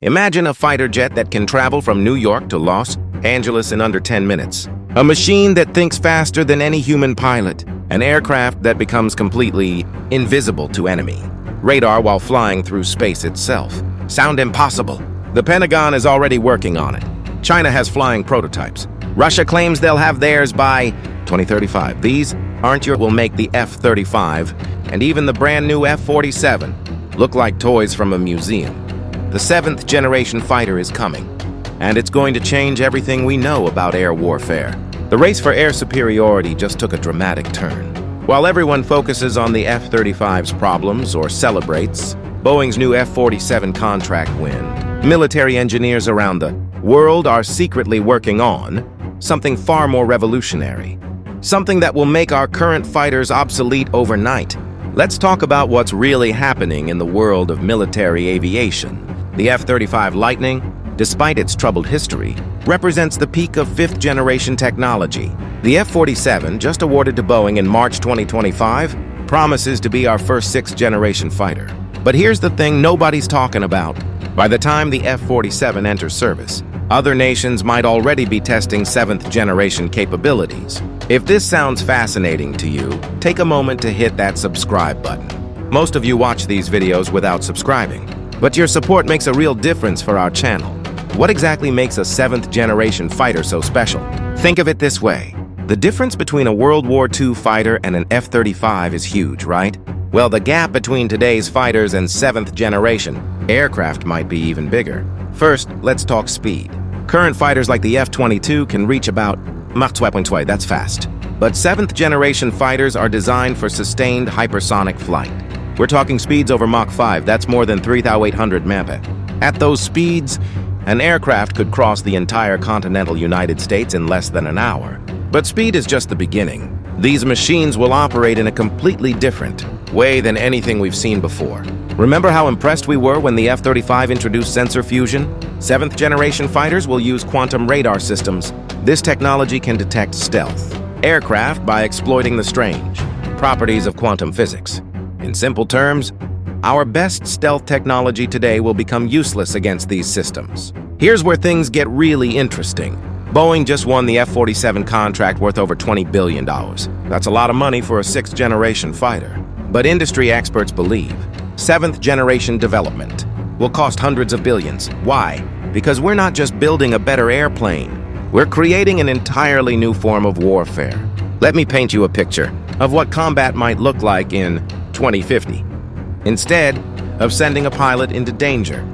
Imagine a fighter jet that can travel from New York to Los Angeles in under 10 minutes. A machine that thinks faster than any human pilot. An aircraft that becomes completely invisible to enemy radar while flying through space itself. Sound impossible? The Pentagon is already working on it. China has flying prototypes. Russia claims they'll have theirs by 2035. These will make the F-35 and even the brand new F-47 look like toys from a museum. The 7th generation fighter is coming, and it's going to change everything we know about air warfare. The race for air superiority just took a dramatic turn. While everyone focuses on the F-35's problems or celebrates Boeing's new F-47 contract win, military engineers around the world are secretly working on something far more revolutionary. Something that will make our current fighters obsolete overnight. Let's talk about what's really happening in the world of military aviation. The F-35 Lightning, despite its troubled history, represents the peak of 5th-generation technology. The F-47, just awarded to Boeing in March 2025, promises to be our first 6th-generation fighter. But here's the thing nobody's talking about. By the time the F-47 enters service, other nations might already be testing 7th-generation capabilities. If this sounds fascinating to you, take a moment to hit that subscribe button. Most of you watch these videos without subscribing, but your support makes a real difference for our channel. What exactly makes a 7th-generation fighter so special? Think of it this way. The difference between a World War II fighter and an F-35 is huge, right? Well, the gap between today's fighters and 7th-generation aircraft might be even bigger. First, let's talk speed. Current fighters like the F-22 can reach about Mach 2.2, that's fast. But 7th-generation fighters are designed for sustained hypersonic flight. We're talking speeds over Mach 5, that's more than 3,800 mph. At those speeds, an aircraft could cross the entire continental United States in less than an hour. But speed is just the beginning. These machines will operate in a completely different way than anything we've seen before. Remember how impressed we were when the F-35 introduced sensor fusion? 7th-generation fighters will use quantum radar systems. This technology can detect stealth aircraft by exploiting the strange properties of quantum physics. In simple terms, our best stealth technology today will become useless against these systems. Here's where things get really interesting. Boeing just won the F-47 contract worth over $20 billion. That's a lot of money for a 6th-generation fighter. But industry experts believe 7th-generation development will cost hundreds of billions. Why? Because we're not just building a better airplane. We're creating an entirely new form of warfare. Let me paint you a picture of what combat might look like in 2050. Instead of sending a pilot into danger,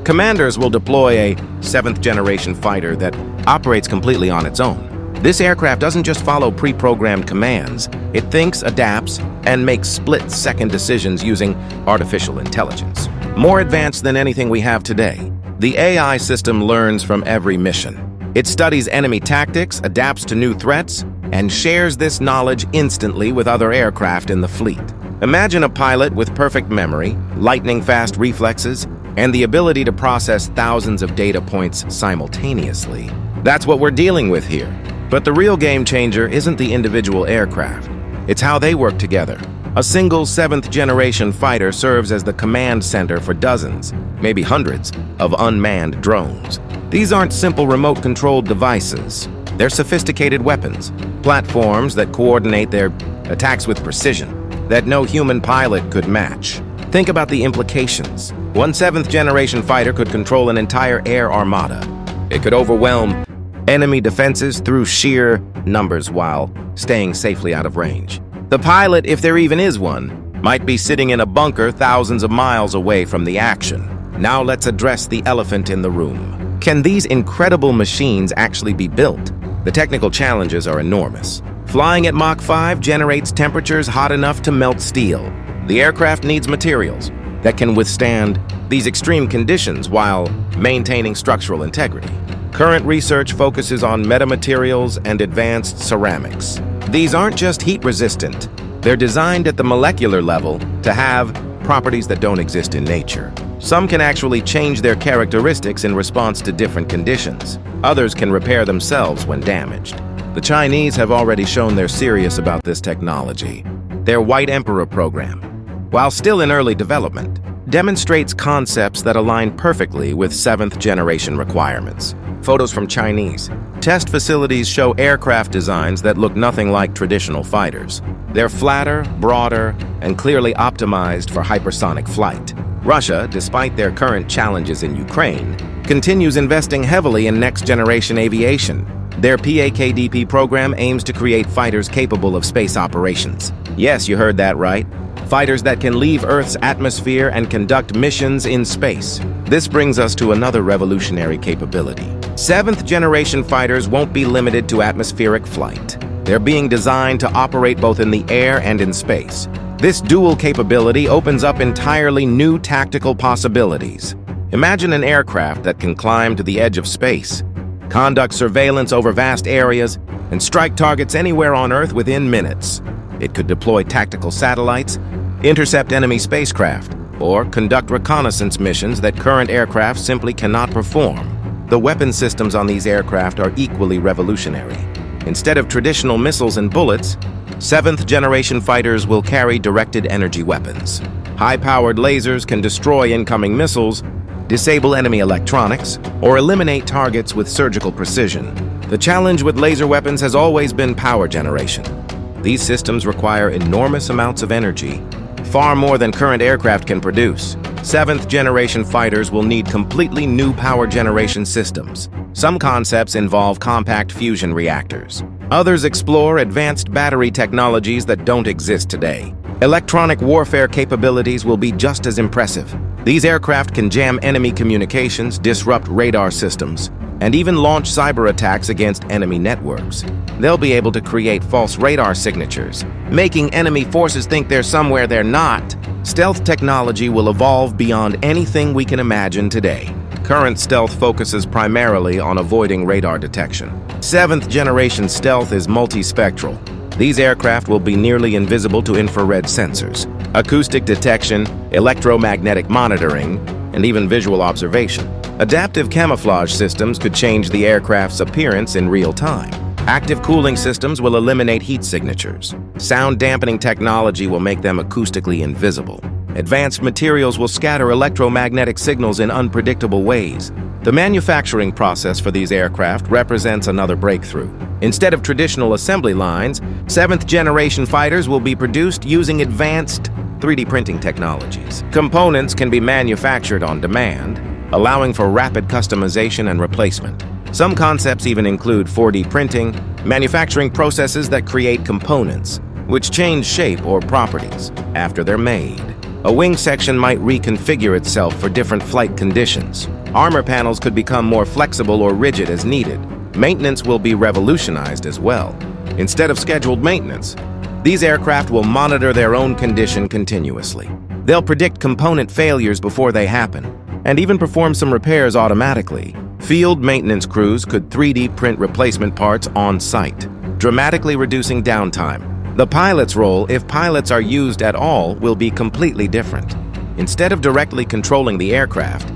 commanders will deploy a 7th-generation fighter that operates completely on its own. This aircraft doesn't just follow pre-programmed commands. It thinks, adapts, and makes split-second decisions using artificial intelligence. More advanced than anything we have today, the AI system learns from every mission. It studies enemy tactics, adapts to new threats, and shares this knowledge instantly with other aircraft in the fleet. Imagine a pilot with perfect memory, lightning-fast reflexes, and the ability to process thousands of data points simultaneously. That's what we're dealing with here. But the real game changer isn't the individual aircraft. It's how they work together. A single 7th-generation fighter serves as the command center for dozens, maybe hundreds, of unmanned drones. These aren't simple remote-controlled devices. They're sophisticated weapons, platforms that coordinate their attacks with precision that no human pilot could match. Think about the implications. One 7th-generation fighter could control an entire air armada. It could overwhelm enemy defenses through sheer numbers while staying safely out of range. The pilot, if there even is one, might be sitting in a bunker thousands of miles away from the action. Now let's address the elephant in the room. Can these incredible machines actually be built? The technical challenges are enormous. Flying at Mach 5 generates temperatures hot enough to melt steel. The aircraft needs materials that can withstand these extreme conditions while maintaining structural integrity. Current research focuses on metamaterials and advanced ceramics. These aren't just heat-resistant. They're designed at the molecular level to have properties that don't exist in nature. Some can actually change their characteristics in response to different conditions. Others can repair themselves when damaged. The Chinese have already shown they're serious about this technology. Their White Emperor program, while still in early development, demonstrates concepts that align perfectly with seventh-generation requirements. Photos from Chinese test facilities show aircraft designs that look nothing like traditional fighters. They're flatter, broader, and clearly optimized for hypersonic flight. Russia, despite their current challenges in Ukraine, continues investing heavily in next-generation aviation. Their PAKDP program aims to create fighters capable of space operations. Yes, you heard that right. Fighters that can leave Earth's atmosphere and conduct missions in space. This brings us to another revolutionary capability. Seventh-generation fighters won't be limited to atmospheric flight. They're being designed to operate both in the air and in space. This dual capability opens up entirely new tactical possibilities. Imagine an aircraft that can climb to the edge of space, conduct surveillance over vast areas, and strike targets anywhere on Earth within minutes. It could deploy tactical satellites, intercept enemy spacecraft, or conduct reconnaissance missions that current aircraft simply cannot perform. The weapon systems on these aircraft are equally revolutionary. Instead of traditional missiles and bullets, seventh-generation fighters will carry directed energy weapons. High-powered lasers can destroy incoming missiles, disable enemy electronics, or eliminate targets with surgical precision. The challenge with laser weapons has always been power generation. These systems require enormous amounts of energy, far more than current aircraft can produce. Seventh-generation fighters will need completely new power generation systems. Some concepts involve compact fusion reactors. Others explore advanced battery technologies that don't exist today. Electronic warfare capabilities will be just as impressive. These aircraft can jam enemy communications, disrupt radar systems, and even launch cyber attacks against enemy networks. They'll be able to create false radar signatures, making enemy forces think they're somewhere they're not. Stealth technology will evolve beyond anything we can imagine today. Current stealth focuses primarily on avoiding radar detection. Seventh-generation stealth is multispectral. These aircraft will be nearly invisible to infrared sensors, acoustic detection, electromagnetic monitoring, and even visual observation. Adaptive camouflage systems could change the aircraft's appearance in real time. Active cooling systems will eliminate heat signatures. Sound dampening technology will make them acoustically invisible. Advanced materials will scatter electromagnetic signals in unpredictable ways. The manufacturing process for these aircraft represents another breakthrough. Instead of traditional assembly lines, seventh-generation fighters will be produced using advanced 3D printing technologies. Components can be manufactured on demand, allowing for rapid customization and replacement. Some concepts even include 4D printing, manufacturing processes that create components, which change shape or properties after they're made. A wing section might reconfigure itself for different flight conditions. Armor panels could become more flexible or rigid as needed. Maintenance will be revolutionized as well. Instead of scheduled maintenance, these aircraft will monitor their own condition continuously. They'll predict component failures before they happen, and even perform some repairs automatically. Field maintenance crews could 3D print replacement parts on site, dramatically reducing downtime. The pilot's role, if pilots are used at all, will be completely different. Instead of directly controlling the aircraft,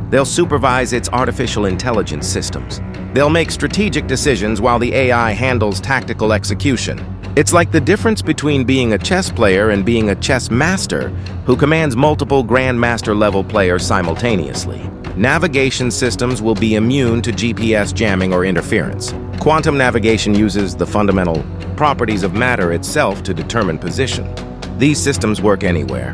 they'll supervise its artificial intelligence systems. They'll make strategic decisions while the AI handles tactical execution. It's like the difference between being a chess player and being a chess master who commands multiple grandmaster-level players simultaneously. Navigation systems will be immune to GPS jamming or interference. Quantum navigation uses the fundamental properties of matter itself to determine position. These systems work anywhere,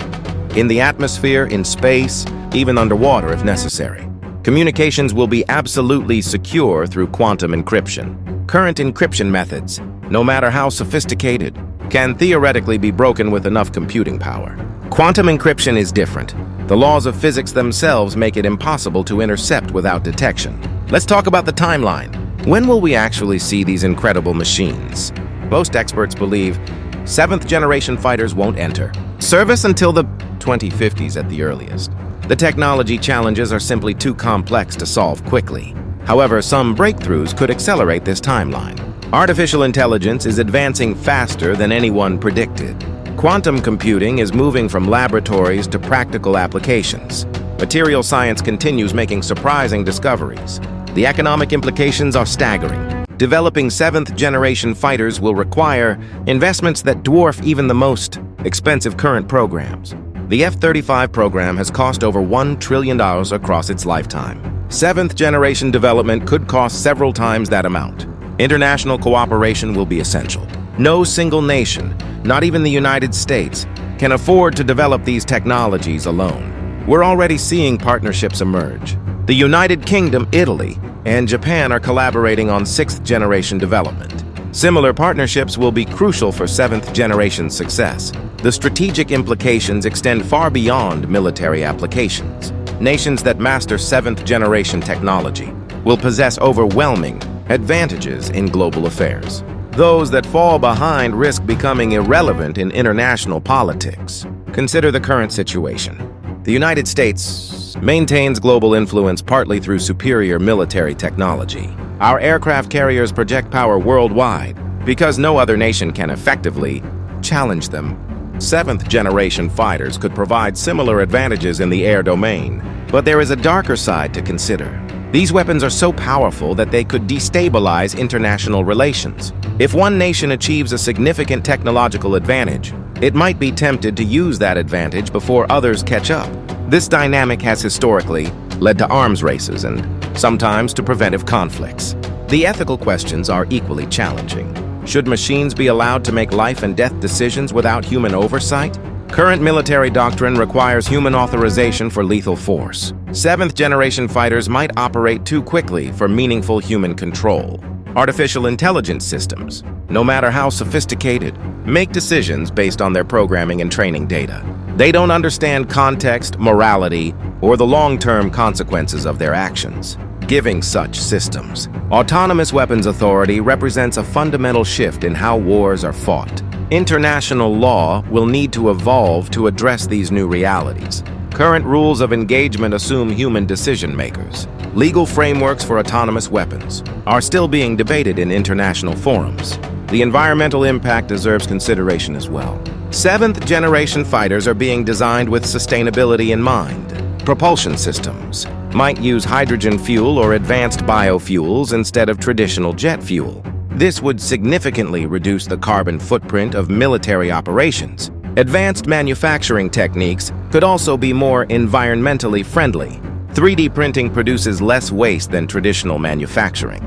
in the atmosphere, in space, even underwater if necessary. Communications will be absolutely secure through quantum encryption. Current encryption methods, no matter how sophisticated, can theoretically be broken with enough computing power. Quantum encryption is different. The laws of physics themselves make it impossible to intercept without detection. Let's talk about the timeline. When will we actually see these incredible machines? Most experts believe seventh-generation fighters won't enter service until the 2050s at the earliest. The technology challenges are simply too complex to solve quickly. However, some breakthroughs could accelerate this timeline. Artificial intelligence is advancing faster than anyone predicted. Quantum computing is moving from laboratories to practical applications. Material science continues making surprising discoveries. The economic implications are staggering. Developing seventh-generation fighters will require investments that dwarf even the most expensive current programs. The F-35 program has cost over $1 trillion across its lifetime. Seventh-generation development could cost several times that amount. International cooperation will be essential. No single nation, not even the United States, can afford to develop these technologies alone. We're already seeing partnerships emerge. The United Kingdom, Italy, and Japan are collaborating on sixth-generation development. Similar partnerships will be crucial for seventh-generation success. The strategic implications extend far beyond military applications. Nations that master seventh-generation technology will possess overwhelming advantages in global affairs. Those that fall behind risk becoming irrelevant in international politics. Consider the current situation. The United States maintains global influence partly through superior military technology. Our aircraft carriers project power worldwide because no other nation can effectively challenge them. Seventh-generation fighters could provide similar advantages in the air domain, but there is a darker side to consider. These weapons are so powerful that they could destabilize international relations. If one nation achieves a significant technological advantage, it might be tempted to use that advantage before others catch up. This dynamic has historically led to arms races and sometimes to preventive conflicts. The ethical questions are equally challenging. Should machines be allowed to make life and death decisions without human oversight? Current military doctrine requires human authorization for lethal force. Seventh-generation fighters might operate too quickly for meaningful human control. Artificial intelligence systems, no matter how sophisticated, make decisions based on their programming and training data. They don't understand context, morality, or the long-term consequences of their actions. Giving such systems autonomous weapons authority represents a fundamental shift in how wars are fought. International law will need to evolve to address these new realities. Current rules of engagement assume human decision-makers. Legal frameworks for autonomous weapons are still being debated in international forums. The environmental impact deserves consideration as well. Seventh-generation fighters are being designed with sustainability in mind. Propulsion systems might use hydrogen fuel or advanced biofuels instead of traditional jet fuel. This would significantly reduce the carbon footprint of military operations. Advanced manufacturing techniques could also be more environmentally friendly. 3D printing produces less waste than traditional manufacturing.